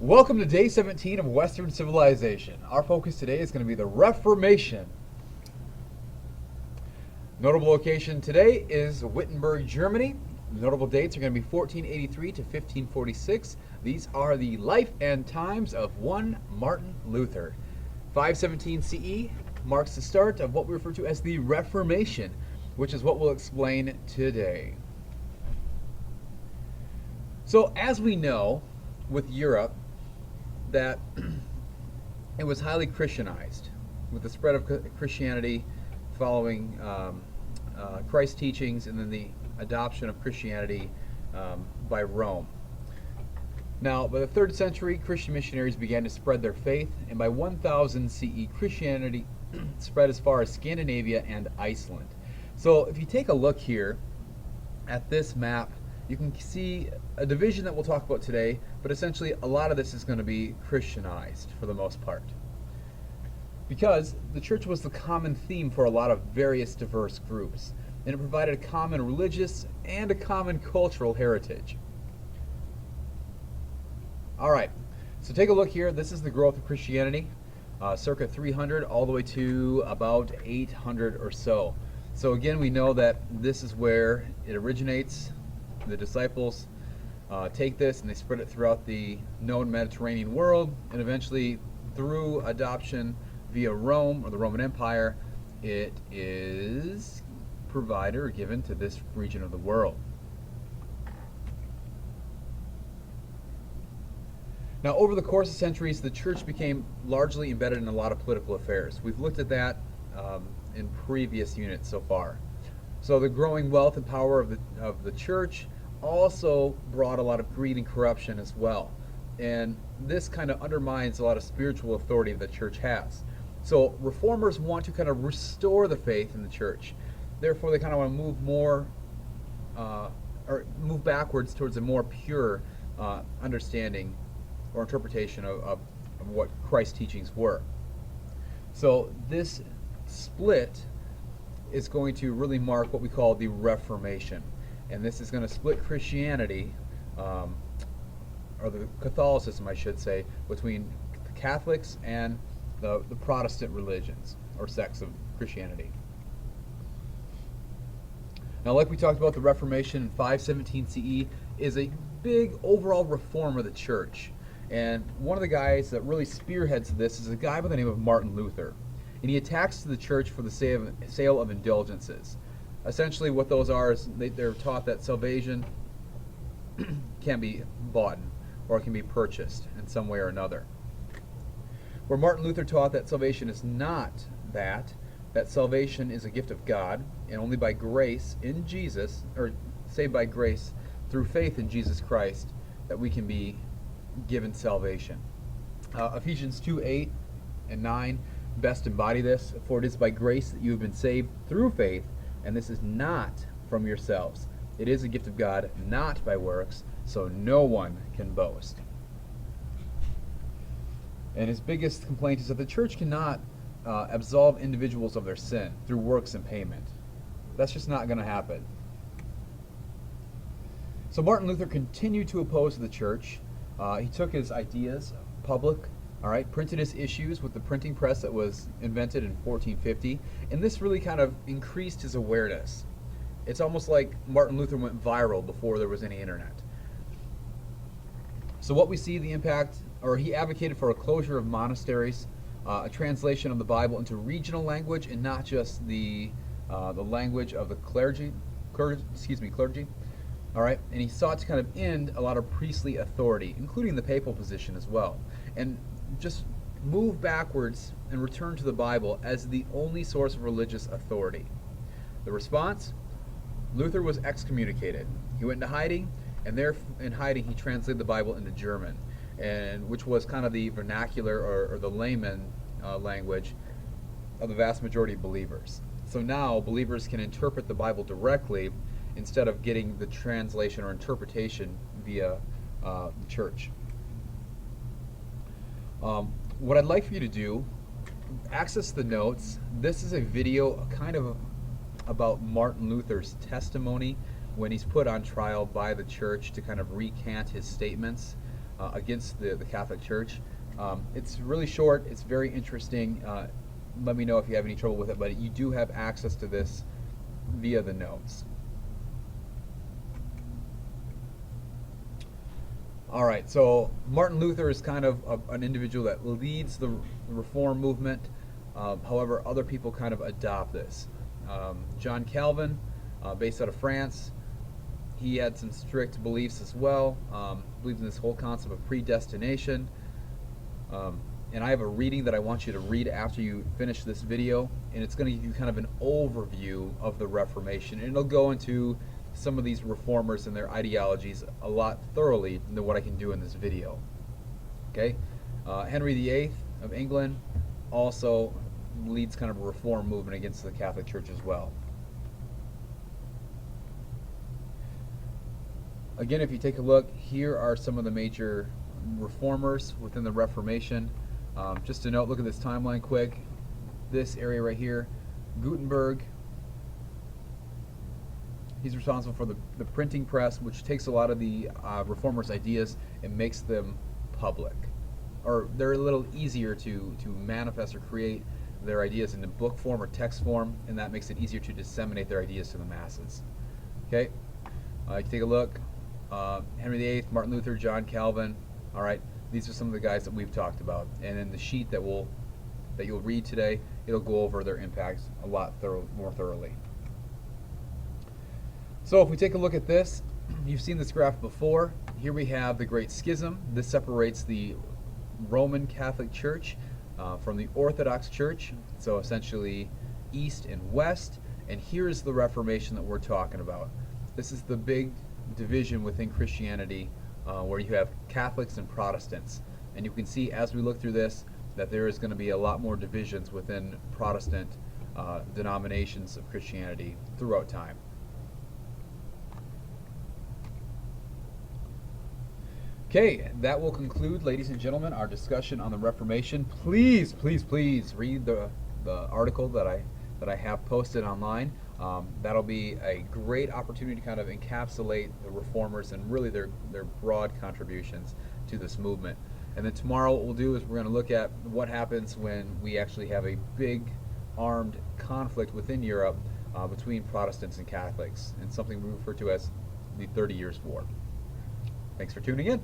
Welcome to day 17 of Western civilization. Our focus today is going to be the Reformation. Notable location today is Wittenberg, Germany. Notable dates are going to be 1483 to 1546. These are the life and times of one Martin Luther. 517 CE marks the start of what we refer to as the Reformation, which is what we'll explain today. So, as we know, with Europe, that it was highly Christianized, with the spread of Christianity following Christ's teachings and then the adoption of Christianity by Rome. Now, by the 3rd century, Christian missionaries began to spread their faith, and by 1000 CE, Christianity spread as far as Scandinavia and Iceland. So if you take a look here at this map, you can see a division that we'll talk about today, but essentially a lot of this is going to be Christianized for the most part. Because the church was the common theme for a lot of various diverse groups, and it provided a common religious and a common cultural heritage. Alright, so take a look here. This is the growth of Christianity, circa 300 all the way to about 800 or so. So again, we know that this is where it originates. The disciples take this and they spread it throughout the known Mediterranean world, and eventually through adoption via Rome or the Roman Empire, it is provided or given to this region of the world. Now, over the course of centuries, the church became largely embedded in a lot of political affairs. We've looked at that in previous units so far. So the growing wealth and power of the church also brought a lot of greed and corruption as well. And this kind of undermines a lot of spiritual authority the church has. So reformers want to kind of restore the faith in the church. Therefore, they kind of want to move more, or move backwards towards a more pure understanding or interpretation of what Christ's teachings were. So this split is going to really mark what we call the Reformation. And this is going to split Christianity, or the Catholicism, I should say, between the Catholics and the Protestant religions, or sects of Christianity. Now, like we talked about, the Reformation in 517 CE is a big overall reform of the church. And one of the guys that really spearheads this is a guy by the name of Martin Luther. And he attacks the church for the sale of indulgences. Essentially what those are is they're taught that salvation can be bought or it can be purchased in some way or another. Where Martin Luther taught that salvation is not that salvation is a gift of God, and only by grace in Jesus, or saved by grace through faith in Jesus Christ, that we can be given salvation. Ephesians 2:8 and 9 best embody this. For it is by grace that you have been saved through faith, and this is not from yourselves. It is a gift of God, not by works, so no one can boast. And his biggest complaint is that the church cannot absolve individuals of their sin through works and payment. That's just not going to happen. So Martin Luther continued to oppose the church. He took his ideas public, printed his issues with the printing press that was invented in 1450, and this really kind of increased his awareness. It's almost like Martin Luther went viral before there was any internet. So what we see the impact, or he advocated for a closure of monasteries, a translation of the Bible into regional language and not just the language of the clergy. All right, and he sought to kind of end a lot of priestly authority, including the papal position as well, and just move backwards and return to the Bible as the only source of religious authority. The response? Luther was excommunicated. He went into hiding, and there in hiding he translated the Bible into German, and which was kind of the vernacular or the layman language of the vast majority of believers. So now believers can interpret the Bible directly instead of getting the translation or interpretation via the church. What I'd like for you to do, access the notes. This is a video kind of about Martin Luther's testimony when he's put on trial by the church to kind of recant his statements. against the Catholic Church. It's really short. It's very interesting. Let me know if you have any trouble with it, but you do have access to this via the notes. All right, so Martin Luther is kind of an individual that leads the Reform movement. However, other people kind of adopt this. John Calvin, based out of France, he had some strict beliefs as well. Believes in this whole concept of predestination. And I have a reading that I want you to read after you finish this video, and it's going to give you kind of an overview of the Reformation, and it'll go into some of these reformers and their ideologies a lot thoroughly than what I can do in this video. Okay, Henry VIII of England also leads kind of a reform movement against the Catholic Church as well. Again, if you take a look, here are some of the major reformers within the Reformation. Just to note, look at this timeline quick. This area right here, Gutenberg, he's responsible for the printing press, which takes a lot of the reformers' ideas and makes them public. Or they're a little easier to manifest or create their ideas into book form or text form, and that makes it easier to disseminate their ideas to the masses. Okay, you take a look. Henry VIII, Martin Luther, John Calvin. All right, these are some of the guys that we've talked about, and in the sheet that you'll read today, it'll go over their impacts a lot more thoroughly. So if we take a look at this, you've seen this graph before. Here we have the Great Schism. This separates the Roman Catholic Church from the Orthodox Church, so essentially east and west. And here's the Reformation that we're talking about. This is the big division within Christianity where you have Catholics and Protestants. And you can see as we look through this that there is going to be a lot more divisions within Protestant denominations of Christianity throughout time. Okay, that will conclude, ladies and gentlemen, our discussion on the Reformation. Please, please, please read the article that I have posted online. That'll be a great opportunity to kind of encapsulate the reformers and really their broad contributions to this movement. And then tomorrow what we'll do is we're going to look at what happens when we actually have a big armed conflict within Europe between Protestants and Catholics, and something we refer to as the 30 Years' War. Thanks for tuning in.